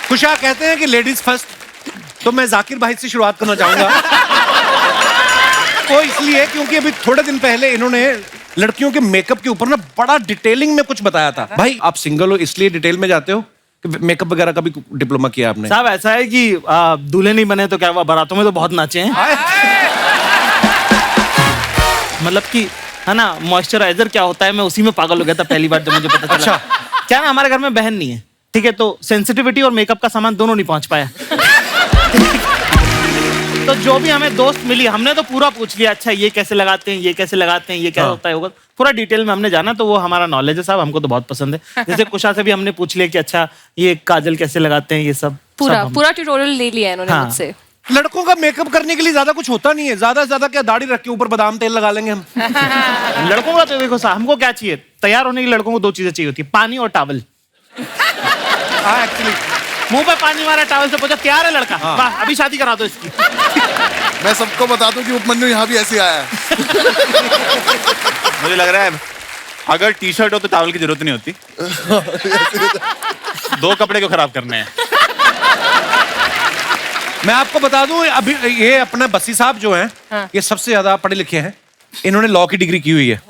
खुशा कहते हैं कि लेडीज फर्स्ट, तो मैं जाकिर भाई से शुरुआत करना चाहूंगा। वो इसलिए क्योंकि अभी थोड़े दिन पहले इन्होंने लड़कियों के मेकअप के ऊपर ना बड़ा डिटेलिंग में कुछ बताया था। भाई आप सिंगल हो इसलिए डिटेल में जाते हो कि मेकअप वगैरह का भी डिप्लोमा किया आपने? साहब ऐसा है कि दूल्हे नहीं बने तो क्या हुआ, बारातों में तो बहुत नाचे हैं। मतलब कि है ना, मॉइस्चराइजर क्या होता है, मैं उसी में पागल हो गया था पहली बार जब मुझे पता चला। अच्छा। क्या ना, हमारे घर में बहन नहीं है, ठीक है, तो सेंसिटिविटी और मेकअप का सामान दोनों नहीं पहुंच पाया। तो जो भी हमें दोस्त मिली हमने तो पूरा पूछ लिया, अच्छा ये कैसे लगाते हैं, ये कैसे लगाते हैं, ये क्या होता है, होगा पूरा डिटेल में हमने जाना। तो वो हमारा नॉलेज है साहब, हमको तो बहुत पसंद है। जैसे कुशा से भी हमने पूछ लिया कि अच्छा ये काजल कैसे लगाते हैं, ये सब पूरा ट्यूटोरियल ले लिया इन्होंने मुझसे। लड़कों का मेकअप करने के लिए ज्यादा कुछ होता नहीं है, ज्यादा से ज्यादा क्या दाढ़ी रख के ऊपर बादाम तेल लगा लेंगे हम। लड़कों का तो देखो साहब, हमको क्या चाहिए, तैयार होने के लड़कों को दो चीजें चाहिए होती है, पानी और टॉवल। हाँ एक्चुअली मुंह पे पानी मारा, टॉवल से पूछा तैयार है लड़का, वाह अभी शादी करा दो इसकी। मैं सबको बता दूं कि उपमन्यु यहाँ भी ऐसे आया है। मुझे लग रहा है अगर टी शर्ट हो तो टॉवल की जरूरत नहीं होती। दो कपड़े क्यों खराब करने हैं? मैं आपको बता दूं, अभी ये अपना बस्सी साहब जो हैं, ये सबसे ज्यादा पढ़े लिखे हैं। इन्होंने लॉ की डिग्री की हुई है।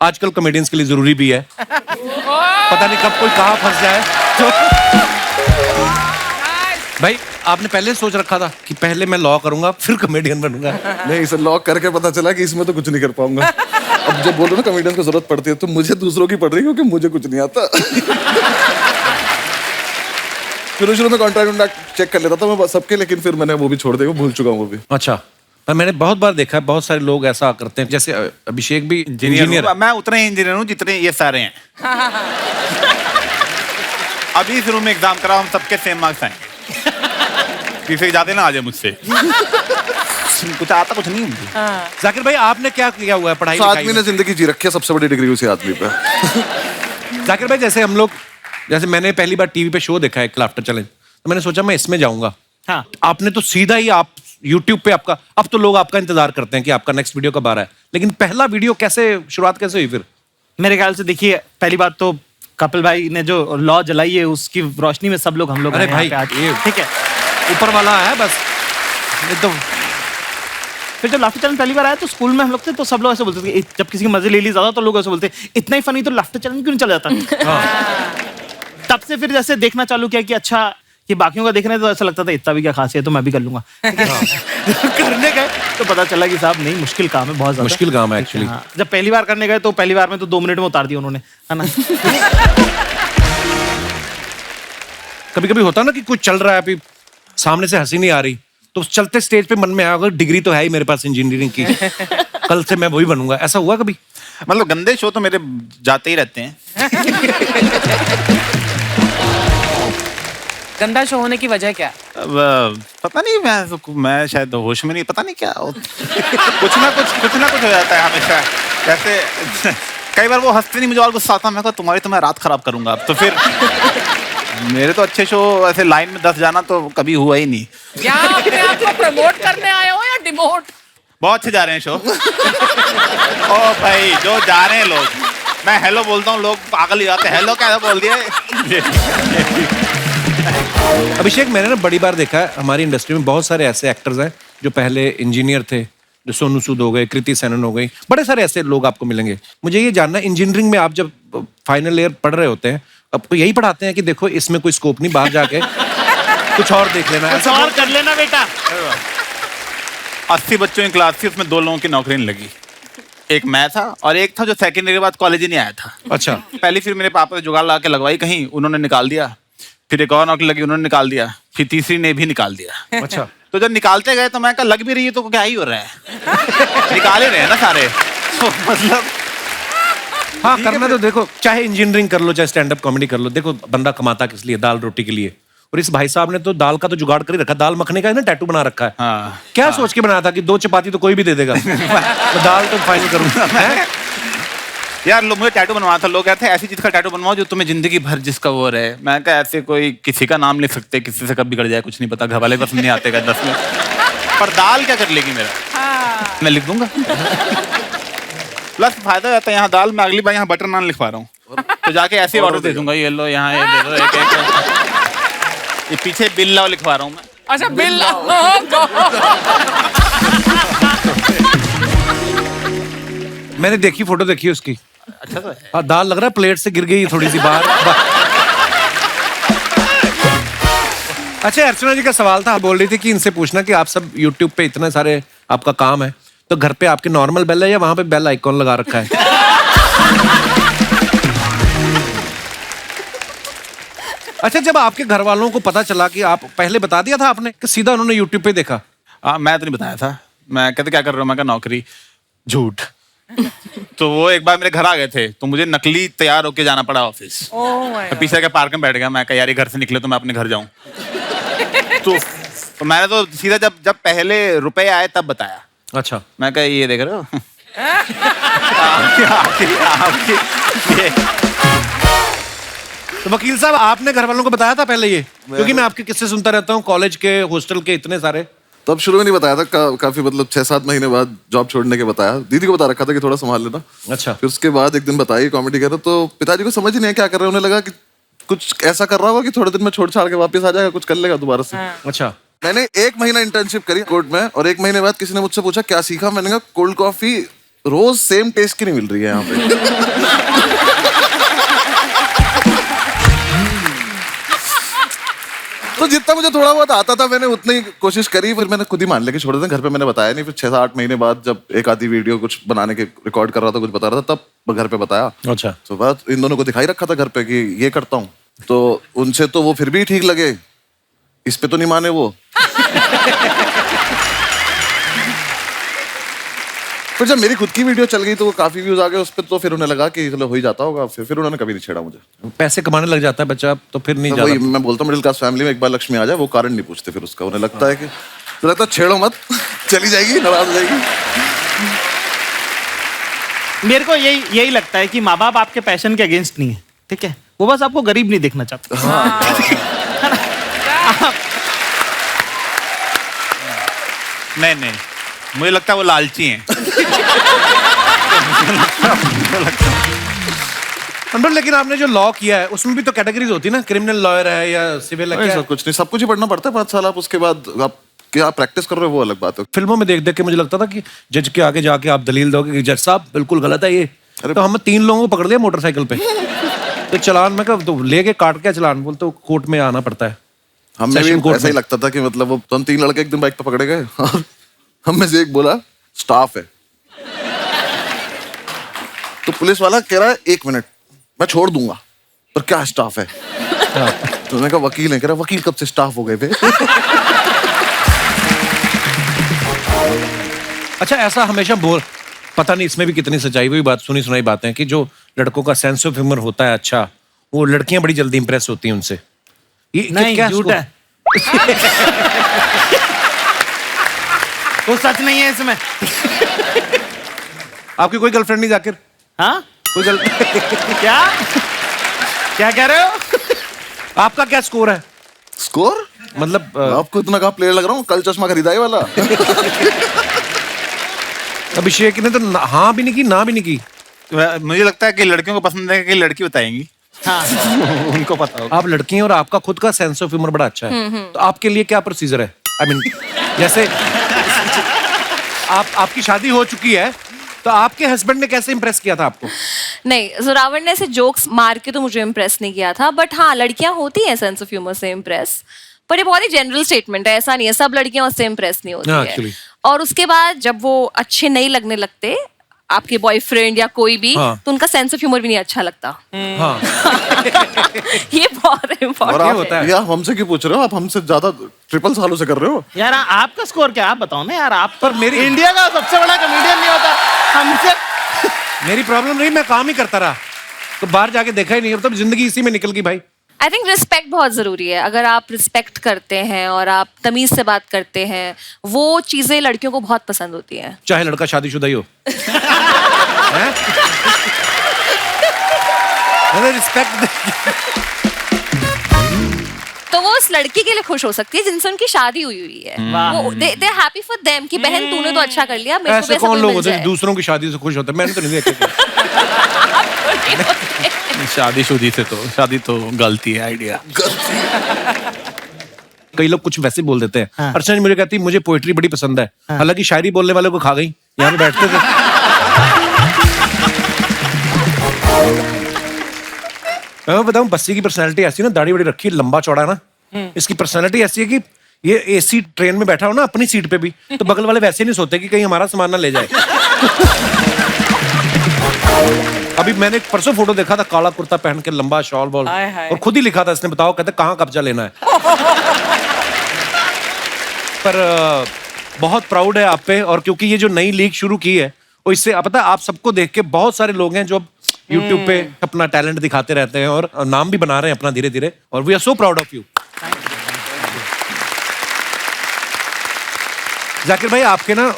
आजकल कॉमेडियंस के लिए जरूरी भी है, पता नहीं कब कोई कहाँ फंस जाए। भाई आपने पहले सोच रखा था कि पहले मैं लॉ करूंगा फिर कॉमेडियन बनूंगा? नहीं, इसे लॉक करके पता चला कि इसमें तो कुछ नहीं कर पाऊंगा। अब जब बोलो ना कॉमेडियन को जरूरत पड़ती है तो मुझे दूसरों की पड़ रही है, क्योंकि मुझे कुछ नहीं आता। शुरू में कॉन्ट्रैक्ट चेक कर लेता था मैं सबके, लेकिन फिर मैंने वो भी छोड़ दिया, भूल चुका हूँ वो भी। अच्छा, पर मैंने बहुत बार देखा है, बहुत सारे लोग ऐसा करते हैं, जैसे अभिषेक भी इंजीनियर। मैं उतना ही इंजीनियर हूँ जितने ये सारे हैं। अभी शुरू में एग्जाम करा, हम सबके सेम मार्क्स आएंगे। किसी जाते ना आ जाए मुझसे। कुछ आता कुछ नहीं मुझे। जाकिर भाई आपने क्या किया हुआ है पढ़ाई? आदमी ने जिंदगी जी रखी है, सबसे बड़ी डिग्री उसी आदमी पे। जाकिर भाई जैसे हम लोग, जैसे मैंने पहली बार टीवी पे शो देखा है लाफ्टर चैलेंज, तो मैंने सोचा मैं इसमें जाऊंगा। हाँ। आपने तो सीधा ही आप YouTube पे आपका, अब तो लोग आपका इंतजार करते हैं कि आपका नेक्स्ट वीडियो कब आ रहा है, लेकिन पहला वीडियो कैसे, शुरुआत कैसे हुई फिर? मेरे ख्याल से देखिए, पहली बात तो कपिल भाई ने जो लॉ जलाई है उसकी रोशनी में सब लोग हम लोग अरे भाई ये ठीक है, ऊपर वाला है बस। ये तो फिर जब लाफ्टर चैलेंज पहली बार आया तो स्कूल में हम लोग थे, तो सब लोग ऐसे बोलते थे, जब किसी की मजे ले ली ज्यादा तो लोग ऐसे बोलते इतना ही फनी तो लाफ्टर चैलेंज क्यों नहीं चल जाता। तब से फिर जैसे देखना चालू किया कि अच्छा कि बाकियों का देखने तो ऐसा लगता था इतना भी क्या खास है, तो मैं भी कर लूंगा। करने गए तो पता चला कि साहब नहीं, मुश्किल काम है, बहुत ज्यादा मुश्किल काम है एक्चुअली। जब पहली बार करने गए तो पहली बार में तो 2 मिनट में उतार दिया उन्होंने, है ना। कभी कभी होता ना कि कुछ चल रहा है, अभी सामने से हंसी नहीं आ रही, तो चलते स्टेज पे मन में आया, अगर डिग्री तो है ही मेरे पास इंजीनियरिंग की, कल से मैं वही बनूंगा, ऐसा हुआ कभी? मतलब गंदे शो तो मेरे जाते ही रहते हैं। गंदा शो होने की वजह क्या? अब पता नहीं, मैं शायद होश में नहीं, पता नहीं क्या कुछ ना कुछ हो जाता है हमेशा। जैसे कई बार वो हंसते नहीं, मुझे और गुस्सा आता, मैं कहा तुम्हारी तो मैं रात खराब करूंगा अब तो। फिर मेरे तो अच्छे शो ऐसे लाइन में 10 जाना तो कभी हुआ ही नहीं। क्या अपने आप को प्रमोट करने आए हो या डिमोट? बहुत अच्छे जा रहे हैं शो। ओ भाई जो जा रहे हैं लोग, मैं हेलो बोलता हूँ, लोग पागल ही जाते हैं, हेलो क्या बोल दिया। अभिषेक, मैंने ना बड़ी बार देखा है हमारी इंडस्ट्री में बहुत सारे ऐसे एक्टर्स हैं जो पहले इंजीनियर थे, जो सोनू सूद हो गए, कृति सेनन हो गई, बड़े सारे ऐसे लोग आपको मिलेंगे। मुझे ये जानना, इंजीनियरिंग में आप जब फाइनल ईयर पढ़ रहे होते हैं, आपको यही पढ़ाते हैं कि देखो इसमें कोई स्कोप नहीं, बाहर जाके कुछ और देख लेना, कुछ और कर लेना बेटा। 80 बच्चों की क्लास थी, उसमें 2 लोगों की नौकरी नहीं लगी। एक मैं था और एक था जो सेकंड ईयर के बाद कॉलेज ही नहीं आया था। अच्छा। पहली फिर मेरे पापा ने जुगाड़ लगा के लगवाई कहीं, उन्होंने निकाल दिया। फिर एक और नौकरी लगी, उन्होंने निकाल दिया। फिर तीसरी ने भी निकाल दिया। अच्छा। तो जब निकालते गए तो मैं कहा लग भी रही है तो क्या ही हो रहा है। निकाल ही रहे हैं ना सारे। तो मतलब हाँ, करना तो देखो, चाहे इंजीनियरिंग कर लो चाहे स्टैंड अप कॉमेडी कर लो, देखो बंदा कमाता किस लिए, दाल रोटी के लिए। और इस भाई साहब ने तो दाल का तो जुगाड़ कर ही रखा, दाल मखने का ना टैटू बना रखा है। हाँ, क्या सोच के बनाया था कि 2 चपाती तो कोई भी दे देगा। तो दाल तो फाइनल करूंगा। यार लोग मुझे टैटू बनवाया था, लोग कहते हैं ऐसी चीज का टैटू बनवाओ जो तुम्हें जिंदगी भर जिसका वो रहे। मैं कहा ऐसे कोई किसी का नाम लिख सकते, किसी से कब बिगड़ जाए कुछ नहीं पता, घर वाले पसंद नहीं आते 10 में। पर दाल क्या कर लेगी मेरा, मैं लिख दूंगा। प्लस फायदा रहता है यहाँ दाल में, अगली बार यहाँ बटर नान लिखवा रहा हूँ तो जाके ऐसे ऑर्डर दे दूंगा, ये लो यहाँ ये दे दो एक। ये पीछे बिल्ला लिखवा रहा हूँ मैं। अच्छा बिल मैंने देखी, फोटो देखी उसकी। अच्छा तो है। हाँ, दाल लग रहा है प्लेट से गिर गई थोड़ी सी बाहर। अच्छा, अर्चना जी का सवाल था, बोल रही थी कि इनसे पूछना कि आप सब YouTube पे इतने सारे आपका काम है, तो घर पे आपके नॉर्मल बेल है या वहां पे बेल आइकॉन लगा रखा है? अच्छा, जब आपके घर वालों को पता चला कि आप, पहले बता दिया था आपने कि सीधा उन्होंने YouTube पे देखा? मैं तो नहीं बताया था। मैं कहते क्या कर रहा हूँ, मैं कहा नौकरी। झूठ। तो वो एक बार मेरे घर आ गए थे, तो मुझे नकली तैयार होके जाना पड़ा ऑफिस। मैं पीछे के पार्क में बैठ गया, मैं कहा यार ये घर से निकले तो मैं अपने घर जाऊं। तो मैंने तो सीधा जब पहले रुपए आए तब बताया। अच्छा, मैं कहा ये देख रहे हो। ये तो वकील साहब आपने घर वालों को बताया था पहले ये? क्योंकि मैं आपके किस्से सुनता रहता हूँ, कॉलेज के, हॉस्टल के, इतने सारे। तब शुरू में नहीं बताया था, काफी मतलब 6-7 महीने बाद जॉब छोड़ने के बताया। दीदी को बता रखा था कि थोड़ा संभाल लेना। अच्छा। फिर उसके बाद एक दिन बताई कॉमेडी कर रहा, तो पिताजी को समझ ही नहीं है क्या कर रहे हैं। उन्हें लगा कि कुछ ऐसा कर रहा होगा कि थोड़े दिन में छोड़ छाड़ के वापस आ जाएगा, कुछ कर लेगा दोबारा से। अच्छा, मैंने 1 महीना इंटर्नशिप करी कोर्ट में, और 1 महीने बाद किसी ने मुझसे पूछा क्या सीखा। मैंने कहा कोल्ड कॉफी रोज सेम टेस्ट की नहीं मिल रही है यहाँ पे। तो जितना मुझे थोड़ा बहुत आता था मैंने उतनी ही कोशिश करी। फिर मैंने खुद ही मान लिया कि छोड़ दें। घर पे मैंने बताया नहीं। फिर 6-8 महीने बाद जब एक आधी वीडियो कुछ बनाने के रिकॉर्ड कर रहा था, कुछ बता रहा था, तब घर पे बताया। अच्छा। तो बात इन दोनों को दिखाई रखा था घर पे कि ये करता हूँ। तो उनसे तो वो फिर भी ठीक लगे, इस पे तो नहीं माने वो। फिर जब मेरी खुद की वीडियो चल गई तो वो काफी व्यूज आ गए उस पर, तो फिर उन्हें लगा कि चलो हो ही जाता होगा। फिर उन्होंने कभी नहीं छेड़ा मुझे। पैसे कमाने लग जाता है बच्चा तो फिर नहीं तो वही जाता। मैं बोलता हूँ, मिडिल क्लास फैमिली में एक बार लक्ष्मी आ जाए वो कारण नहीं पूछते फिर उसका। उन्हें लगता है कि तो लगता है छेड़ो मत, चली जाएगी, नाराज हो जाएगी। मेरे को यही लगता है कि माँ बाप आपके पैशन के अगेंस्ट नहीं है, ठीक है? वो बस आपको गरीब नहीं देखना चाहते। नहीं, मुझे लगता है वो लालची हैं। अंडर, लेकिन आपने जो लॉ किया है उसमें भी तो कैटेगरीज होती है ना, क्रिमिनल लॉयर है या सिविल है? ऐसा कुछ नहीं, सब कुछ ही पढ़ना पड़ता है 5 साल। आप उसके बाद आप क्या प्रैक्टिस कर रहे हो वो अलग बात है। फिल्मों में देख देख के मुझे लगता था कि जज के आगे जाके आप दलील दोगे कि जज साहब बिल्कुल गलत है ये। तो हमने 3 लोगों को पकड़ लिया मोटरसाइकिल पे, तो चलान में कब तो लेके काट के चलान बोलते तो कोर्ट में आना पड़ता है। हमें Session भी court ऐसा ही में। लगता था कि मतलब वो तो हम 3 लड़के एक दिन बाइक पे पकड़े गए और हम में से एक बोला स्टाफ है। तो पुलिस वाला कह रहा है 1 मिनट मैं छोड़ दूंगा, पर क्या स्टाफ है? तो मैंने कहा वकील है। कह रहा वकील कब से स्टाफ हो गए थे? अच्छा, ऐसा हमेशा बोल, पता नहीं इसमें भी कितनी सच्चाई हुई बात, सुनी सुनाई बातें कि जो लड़कों का सेंस ऑफ ह्यूमर होता है अच्छा, वो लड़कियां बड़ी जल्दी इंप्रेस होती हैं उनसे। ये नहीं, क्या झूठ है। वो सच नहीं है इसमें। आपकी कोई गर्लफ्रेंड नहीं जाकिर? हाँ? कोई क्या कह रहे हो? आपका क्या स्कोर है? स्कोर मतलब आपको इतना कहा प्लेयर लग रहा हूँ, कल चश्मा खरीदा है वाला। अभिषेक ने तो हाँ भी नहीं की, ना भी नहीं की। मुझे लगता है कि लड़कियों को पसंद है कि लड़की बताएंगी। हाँ। उनको पता होगा। आप लड़की हैं और आपका खुद का सेंस ऑफ ह्यूमर बड़ा अच्छा है, तो आपके लिए क्या प्रोसीजर है? आई मीन जैसे आपकी शादी हो चुकी है, तो आपके हस्बैंड ने कैसे इंप्रेस किया था आपको? नहीं, जोरावर ने ऐसे जोक्स मार के तो मुझे इम्प्रेस नहीं किया था, बट हाँ लड़कियां होती हैं सेंस ऑफ ह्यूमर से इम्प्रेस, पर ये बहुत ही जनरल स्टेटमेंट है, ऐसा नहीं है सब लड़कियां उससे इम्प्रेस नहीं होती हाँ, है। actually। और उसके बाद जब वो अच्छे नहीं लगने लगते, आपके बॉयफ्रेंड या कोई भी, हाँ। तो उनका सेंस ऑफ ह्यूमर भी नहीं अच्छा लगता। हाँ। ये बहुत और इम्पोर्टेंट आप होता है। यार हमसे क्यों पूछ रहे हो? आप हमसे ज्यादा ट्रिपल सालों से कर रहे हो। यार आपका स्कोर क्या, आप बताओ ना यार। आप पर मेरी इंडिया का सबसे बड़ा कॉमेडियन नहीं होता हमसे। मेरी प्रॉब्लम नहीं, मैं काम ही करता रहा, तो बाहर जाके देखा ही नहीं, मतलब जिंदगी इसी में निकल गई भाई। आई थिंक रिस्पेक्ट बहुत जरूरी है। अगर आप रिस्पेक्ट करते हैं और आप तमीज से बात करते हैं, वो चीजें लड़कियों को बहुत पसंद होती हैं। चाहे लड़का शादीशुदा ही हो। हैं? मैंने रिस्पेक्ट तो वो उस लड़की के लिए खुश हो सकती है जिनसे उनकी शादी हुई है। वो दे हैप्पी फॉर देम कि बहन तूने तो अच्छा कर लिया, मेरे को ऐसे भी ऐसा कौन कोई लोग मिल होते हैं जाए। जो दूसरों की शादी से खुश होते हैं? मैंने तो नहीं देखा। शादीशुदी से तो शादी तो गलती है आइडिया। कई लोग कुछ वैसे बोल देते हैं। हाँ। अर्चना जी मुझे कहती मुझे पोएट्री बड़ी पसंद है, हालांकि शायरी बोलने वाले को खा गई, यहाँ पे बैठते थे। मैं बताऊं, बस्सी की पर्सनैलिटी ऐसी ना, दाढ़ी बड़ी रखी है, लंबा चौड़ा ना, इसकी पर्सनैलिटी ऐसी है कि ये एसी ट्रेन में बैठा हो ना अपनी सीट पे भी, तो बगल वाले वैसे नहीं सोते कि कहीं हमारा सामान ना ले जाए। अभी मैंने एक परसों फोटो देखा था, काला कुर्ता पहन के, लंबा शॉल वॉल, और खुद ही लिखा था इसने, बताओ कहते कहाँ कब्जा लेना है। पर बहुत प्राउड है आप पे, और क्योंकि ये जो नई लीग शुरू की है, और इससे पता है आप सबको देख के बहुत सारे लोग हैं जो अब YouTube पे अपना टैलेंट दिखाते रहते हैं और नाम भी बना रहे हैं अपना धीरे धीरे, और we are so proud of you. Zakir भाई, आपके ना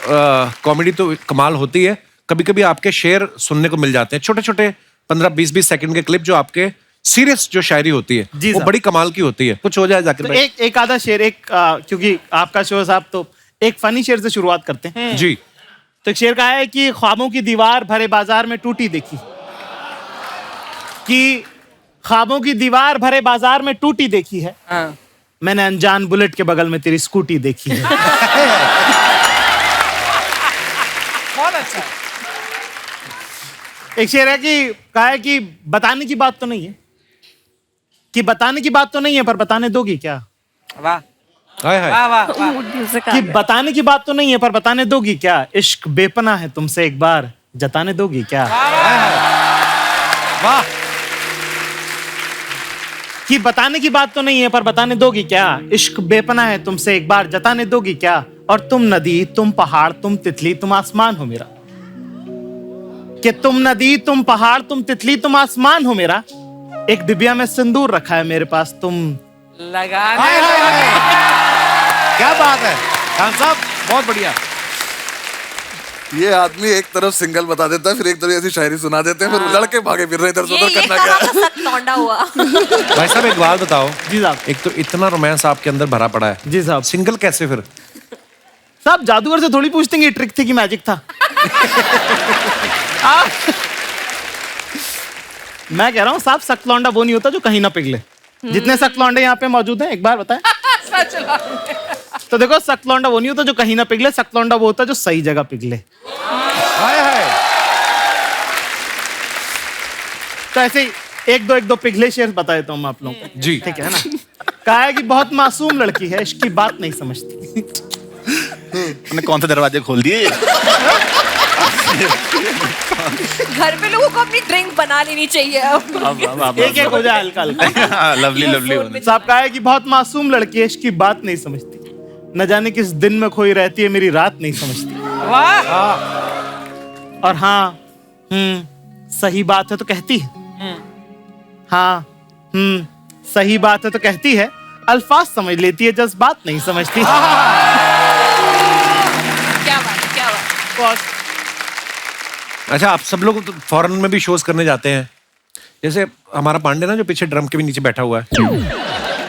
कॉमेडी तो कमाल होती है, कभी कभी आपके शेर सुनने को मिल जाते हैं, छोटे छोटे 15-20 सेकंड के क्लिप, जो आपके सीरियस जो शायरी होती है जी वो साहब। बड़ी कमाल की होती है। कुछ हो जाए जाकिर तो भाई। एक आधा शेर, क्योंकि आपका शो है साहब, तो एक फनी शेर से शुरुआत करते हैं। जी। तो एक शेर का है कि ख्वाबों की दीवार भरे बाजार में टूटी देखी, कि ख्वाबों की दीवार भरे बाजार में टूटी देखी है, मैंने अनजान बुलेट के बगल में तेरी स्कूटी देखी है। बहुत अच्छा। एक शेर है कि कहा है कि बताने की बात तो नहीं है, कि बताने की बात तो नहीं है, पर बताने दोगी क्या? वाह हाय हाय। वाह वाह वाह। म्यूजिक आ कि गया। बताने की बात तो नहीं है, पर बताने दोगी क्या? इश्क बेपना है तुमसे, एक बार जताने दोगी क्या? वाह। कि बताने की बात तो नहीं है, पर बताने दोगी क्या? इश्क बेपना है तुमसे, एक बार जताने दोगी क्या? और तुम नदी, तुम पहाड़, तुम तितली, तुम आसमान हो मेरा, कि तुम नदी, तुम पहाड़, तुम तितली, तुम आसमान हो मेरा, एक डिबिया में सिंदूर रखा है मेरे पास, तुम लगाने क्या बात है खान साहब, बहुत बढ़िया। ये आदमी एक तरफ सिंगल बता देता है, फिर एक तरफ ऐसी शायरी सुना देते हैं, फिर लड़के भागे फिर रहे इधर से ये उधर, करना कहाँ क्या का सख्त लौंडा हुआ। भाई साहब एक बात बताओ, जी साहब। एक तो इतना रोमांस आपके अंदर भरा पड़ा है, जी साहब। सिंगल कैसे फिर? साहब जादूगर से थोड़ी पूछते हैं कि ट्रिक थी कि मैजिक था। मैं कह रहा हूँ साहब, सख्त लौंडा वो नहीं होता जो कहीं ना पिघले। जितने सख्त लौंडे यहाँ पे मौजूद हैं, एक बार बताएं। सच लौंडे। तो देखो, सख्त लौंडा वो नहीं होता जो कहीं ना पिघले, सख्त लौंडा वो होता है जो सही जगह पिघले। हाय हाय। तो ऐसे ही एक दो पिघले शेर बता देता हूँ मैं आप लोगों को। जी। ठीक है ना? कहा है कि बहुत मासूम लड़की है, इसकी बात नहीं समझती। उन्होंने कौन से दरवाजे खोल दिए? घर पे लोगों को अपनी ड्रिंक बना लेनी चाहिए अब। एक एक हो जाए हल्का हल्का। Lovely lovely. साहब कहा है कि बहुत मासूम लड़की है, इसकी बात नहीं समझती, न जाने किस दिन में खोई रहती है, मेरी रात नहीं समझती। वाह। और हाँ, सही बात है तो कहती है, हाँ, सही बात है तो कहती है, अल्फाज समझ लेती है, जज्बात नहीं समझती। क्या बात, क्या बात। अच्छा, आप सब लोग तो फॉरेन में भी शोज करने जाते हैं, जैसे हमारा पांडे ना जो पीछे ड्रम के भी नीचे बैठा हुआ है,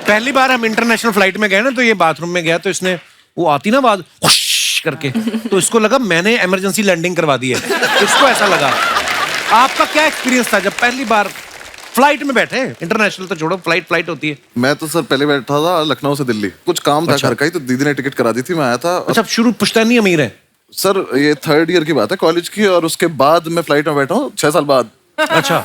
पहली बार हम इंटरनेशनल फ्लाइट में गए ना, तो ये बाथरूम में गया, तो इसने वो आती ना आवाज हुश करके, तो इसको लगा मैंने इमरजेंसी लैंडिंग करवा दी है, इसको ऐसा लगा। आपका क्या एक्सपीरियंस था जब पहली बार फ्लाइट में बैठे? इंटरनेशनल तो छोड़ो, फ्लाइट होती है। मैं तो सर पहले बैठा था लखनऊ से दिल्ली, कुछ काम था घर का ही, तो दीदी ने टिकट करा दी थी, मैं आया था। अच्छा, शुरू पुश्तैनी अमीर है सर ये 3rd ईयर की बात है कॉलेज की, और उसके बाद मैं फ्लाइट में बैठा हूँ 6 साल बाद। अच्छा।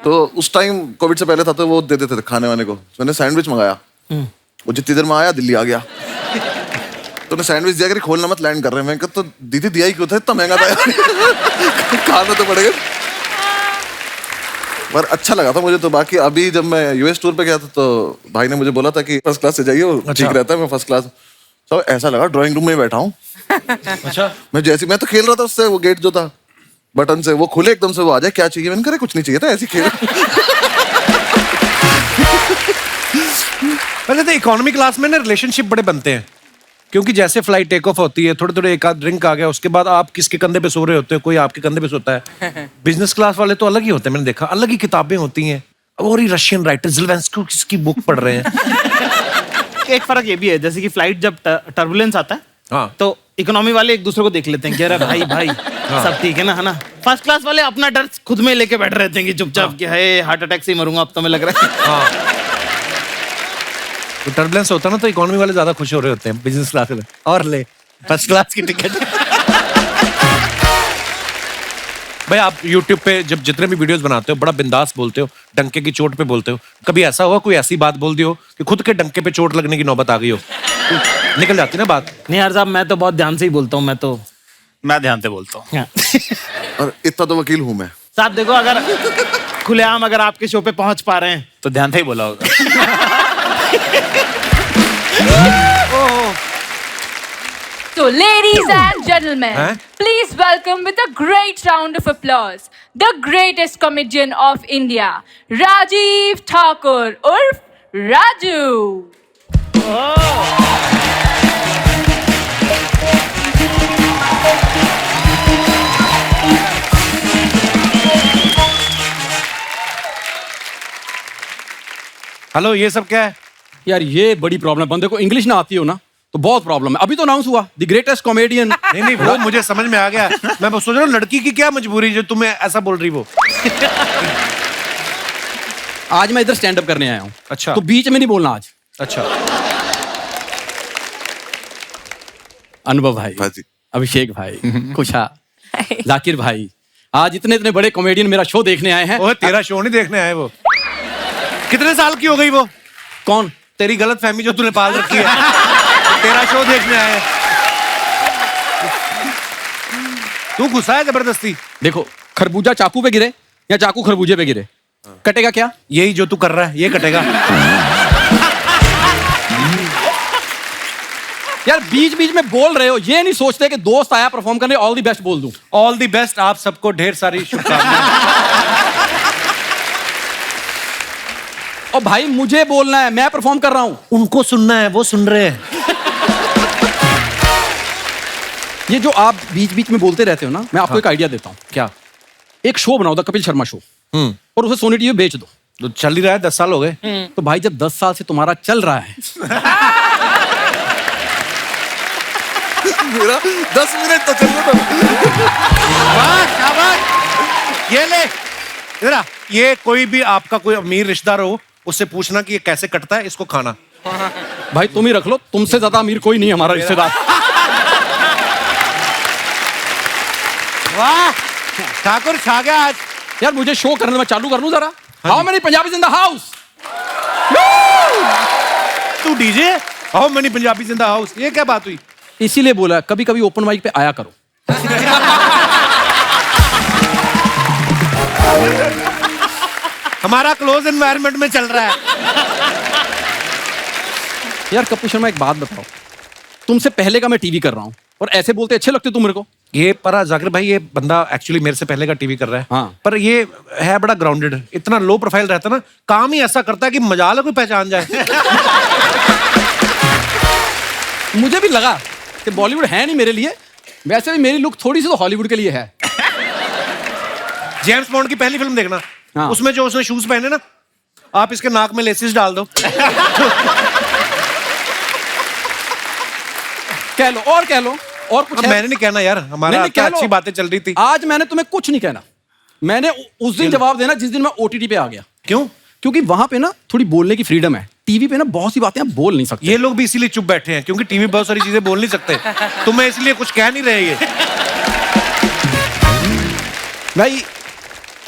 तो उस टाइम कोविड से पहले था, तो वो दे देते थे खाने वाने को, तो मैंने सैंडविच मंगाया, वो जितनी देर में आया दिल्ली आ गया। तो मैं सैंडविच दिया कि खोलना मत, लैंड कर रहे हैं। मैं कहा तो दीदी दिया ही क्यों था, इतना महंगा था खाना तो पड़ेगा। पर अच्छा लगा था मुझे तो। बाकी अभी जब मैं यूएस टूर पे गया था, तो भाई ने मुझे बोला था कि फर्स्ट क्लास से जाइए, वो ठीक रहता है। मैं फर्स्ट क्लास, तो ऐसा लगा ड्राइंग रूम में ही बैठा हूँ। अच्छा। मैं तो खेल रहा था उससे, वो गेट जो था बटन से, वो खुले एकदम से, वो आ जाए क्या चाहिए, मैंने कहा कुछ नहीं चाहिए था, ऐसे खेल। पहले तो इकोनॉमी क्लास में ना रिलेशनशिप बड़े बनते हैं, क्योंकि जैसे फ्लाइट टेक ऑफ होती है, थोड़े थोड़े एक आध ड्रिंक आ गया, उसके बाद आप किसके कंधे पे सो रहे होते हो, कोई आपके कंधे पे सोता है। बिजनेस क्लास वाले तो अलग ही होते हैं, मैंने देखा, अलग ही किताबें होती हैं, और ही रशियन राइटर ज़ेलेंस्की किसकी बुक पढ़ रहे हैं। एक फर्क ये भी है, जैसे कि फ्लाइट जब टर्बुलेंस आता है, हाँ। तो इकोनॉमी वाले एक दूसरे को देख लेते हैं कि अरे भाई सब ठीक है ना, फर्स्ट क्लास वाले अपना डर खुद में लेके बैठ रहते हैं कि चुपचाप कि है हार्ट अटैक से ही मरूंगा अब तो, मैं लग रहा है। तो टर्बुलेंस होता है ना तो इकोनॉमी वाले ज्यादा खुश हो रहे होते हैं, बिजनेस क्लास में और ले फर्स्ट क्लास की टिकट। भाई आप YouTube पे जब जितने भी वीडियोस बनाते हो बड़ा बिंदास बोलते हो, डंके की चोट पे बोलते हो, कभी ऐसा हुआ कोई ऐसी बात बोल दी हो कि खुद के डंके पे चोट लगने की नौबत आ गई हो? निकल जाती ना बात। नहीं यार साहब, मैं तो बहुत ध्यान से ही बोलता हूँ, मैं ध्यान से बोलता हूँ। और इतना तो वकील हूं मैं। साहब देखो, अगर खुलेआम अगर आपके शो पे पहुंच पा रहे हैं तो ध्यान से ही बोला होगा। So, ladies and gentlemen, Huh? please welcome with a great round of applause the greatest comedian of India, Rajiv Thakur urf Raju. Hello, ये सब क्या है? यार ये बड़ी प्रॉब्लम है, बंदे को इंग्लिश ना आती हो ना तो बहुत प्रॉब्लम है। अभी तो अनाउंस हुआ द ग्रेटेस्ट कॉमेडियन। नहीं नहीं, वो मुझे समझ में आ गया। मैं बस सोच रहा हूँ लड़की की क्या मजबूरी जो तुम्हें ऐसा बोल रही वो। आज मैं इधर स्टैंड अप करने आया हूँ। अच्छा। तो बीच में नहीं बोलना आज। अच्छा। अनुभव भाई, हाँ जी। अभिषेक भाई, खुशा, जाकिर भाई, आज इतने इतने बड़े कॉमेडियन मेरा शो देखने आए हैं। ओए तेरा शो नहीं देखने आए वो। कितने साल की हो गई वो? कौन? तेरी गलत फहमी जो तूने पाल रखी है। तेरा शो देखने आए। तू गुस्सा है जबरदस्ती। देखो, खरबूजा चाकू पे गिरे या चाकू खरबूजे पे गिरे, कटेगा क्या? यही जो तू कर रहा है ये कटेगा। यार बीच बीच में बोल रहे हो, ये नहीं सोचते कि दोस्त आया परफॉर्म करने, ऑल द बेस्ट बोल दूं। ऑल द बेस्ट, आप सबको ढेर सारी शुभकामनाएं। और भाई मुझे बोलना है, मैं परफॉर्म कर रहा हूं। उनको सुनना है, वो सुन रहे हैं। ये जो आप बीच बीच में बोलते रहते हो ना, मैं आपको एक आइडिया देता हूं। क्या? एक शो बनाओ, द कपिल शर्मा शो, और उसे सोनी टीवी बेच दो। तो चल ही रहा है, 10 साल हो गए। तो भाई जब 10 साल से तुम्हारा चल रहा है मेरा 10 मिनट तो चल रहा था। वाह, शाबाश। ये ले इधर आ। ये कोई भी आपका कोई अमीर रिश्तेदार हो, उससे पूछना कि ये कैसे कटता है, इसको खाना। भाई तुम ही रख लो, तुमसे ज्यादा अमीर कोई नहीं हमारा रिश्तेदार। वाह, ठाकुर छा गया आज। यार मुझे शो करने में चालू कर लूं जरा। How many Punjabis in the house? तू DJ? How many Punjabis in the house? ये क्या बात हुई? इसीलिए बोला कभी कभी ओपन माइक पे आया करो। हमारा क्लोज एनवायरनमेंट में चल रहा है। यार कपिल शर्मा एक बात बताओ, तुमसे पहले का मैं टीवी कर रहा हूँ और ऐसे बोलते अच्छे लगते तुम मेरे को? ये पर जाकिर भाई, ये बंदा एक्चुअली मेरे से पहले का टीवी कर रहा है। हाँ। पर ये है बड़ा ग्राउंडेड, इतना लो प्रोफाइल रहता है ना, काम ही ऐसा करता है कि मजाल है कोई पहचान जाए। मुझे भी लगा कि बॉलीवुड है नहीं मेरे लिए। वैसे भी मेरी लुक थोड़ी सी तो हॉलीवुड के लिए है। जेम्स बॉन्ड की पहली फिल्म देखना। हाँ। उसमें जो उसने शूज पहने ना, आप इसके नाक में लेसिस डाल दो। कह लो और कह लो और कुछ अब है? मैंने नहीं कहना यार, हमारा नहीं, अच्छा कह लो। अच्छी बातें चल रही थी। आज मैंने तुम्हें कुछ नहीं कहना। मैंने उस दिन जवाब देना जिस दिन मैं ओटीटी पे आ गया। क्यों? क्योंकि वहां पे ना थोड़ी बोलने की फ्रीडम है। टीवी पे ना बहुत सी बातें आप बोल नहीं सकते। ये लोग भी इसीलिए चुप बैठे हैं क्योंकि टीवी बहुत सारी चीजें बोल नहीं सकते। तुम्हें इसलिए कुछ कह नहीं रहे ये। भाई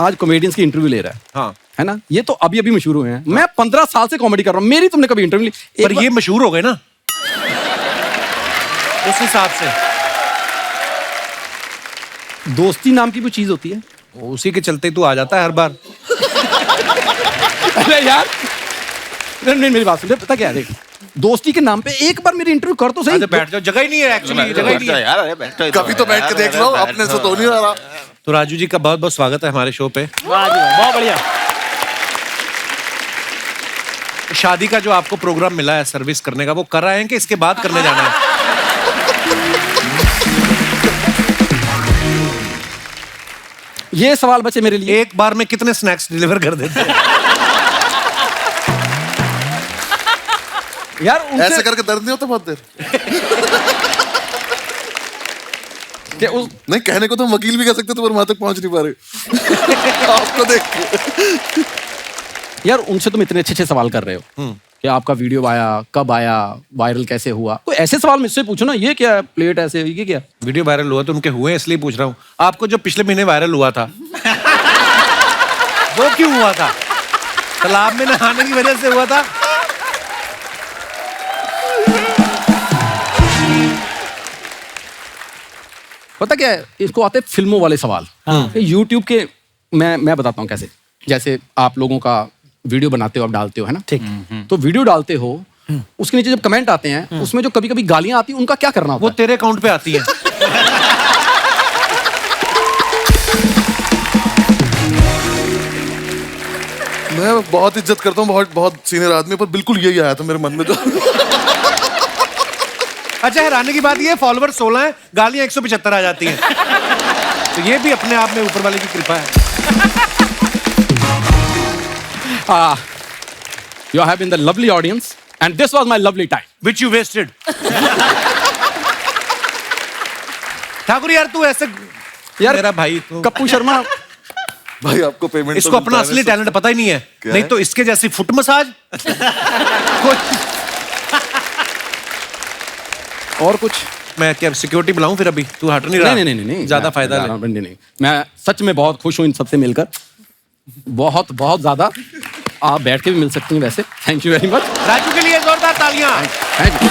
आज कॉमेडियंस की इंटरव्यू ले रहा है। हाँ। है ना? ये तो अभी अभी मशहूर हुए हैं। मैं 15 साल से कॉमेडी कर रहा हूँ, मेरी तुमने कभी इंटरव्यू ली? पर ये मशहूर हो गए ना उस हिसाब से। दोस्ती नाम की कोई चीज होती है। उसी के चलते तू आ जाता है हर बार। अरे यार नहीं मेरी बात सुन, पता क्या है, देख दोस्ती के नाम पे एक बार मेरी इंटरव्यू कर तो सही। अच्छा बैठ जाओ, जगह ही नहीं है एक्चुअली, जगह ही नहीं है। यार, अरे बैठो। कभी तो बैठ के देख लो, अपने से तो नहीं हो रहा। तो राजू जी का बहुत बहुत स्वागत है हमारे शो पे। वाह जी वाह, बहुत बढ़िया। शादी का जो आपको प्रोग्राम मिला है सर्विस करने का, वो कर रहे हैं कि इसके बाद करने जाना है? ये सवाल बचे मेरे लिए। एक बार में कितने स्नैक्स डिलीवर कर देते हैं? यार उनसे ऐसे करके दर्द नहीं होता बहुत देर? नहीं, कहने को तो हम वकील भी कह सकते, तो पर वहां तक पहुंच नहीं पा रहे। आपको देख के। यार उनसे तुम इतने अच्छे अच्छे सवाल कर रहे हो, कि आपका वीडियो आया, कब आया, वायरल कैसे हुआ? कोई ऐसे सवाल मुझसे पूछो ना, ये क्या है, प्लेट ऐसे, ये क्या? वीडियो वायरल हुआ तो उनके हुए इसलिए पूछ रहा हूँ। आपको जो पिछले महीने वायरल हुआ था वो क्यों हुआ था? तालाब में नहाने की वजह से हुआ था? पता क्या है, इसको आते हैं फिल्मों वाले सवाल। यूट्यूब के मैं बताता हूँ कैसे। जैसे आप लोगों का वीडियो बनाते हो, आप डालते हो, है ना? ठीक। तो वीडियो डालते हो, उसके नीचे जब कमेंट आते हैं, उसमें जो कभी कभी गालियां आती हैं, उनका क्या करना होता वो तेरे अकाउंट पे आती है। मैं बहुत इज्जत करता हूँ बहुत बहुत सीनियर आदमी, पर बिल्कुल यही आया था मेरे मन में जो अच्छा, हैरानी की बात ये, फॉलोवर 16 है, गालियां 175 आ जाती हैं। तो ये भी अपने आप में ऊपर वाले की कृपा है। You have been the lovely audience and this was my lovely time. Which you wasted. Thakur यार, तू ऐसे यार, मेरा भाई तो कप्पू शर्मा, भाई आपको पेमेंट इसको अपना असली टैलेंट पता ही नहीं है। क्या नहीं है? तो इसके जैसी फुट मसाज और कुछ? मैं क्या सिक्योरिटी बुलाऊं फिर? अभी तू हट नहीं रहा। नहीं ज्यादा मैं फायदा जा ले। रहा हूं, नहीं। मैं सच में बहुत खुश हूँ इन सबसे मिलकर, बहुत बहुत ज्यादा। आप बैठ के भी मिल सकती हैं वैसे। Thank you very much. Raju के लिए जोरदार तालियां। Thank you.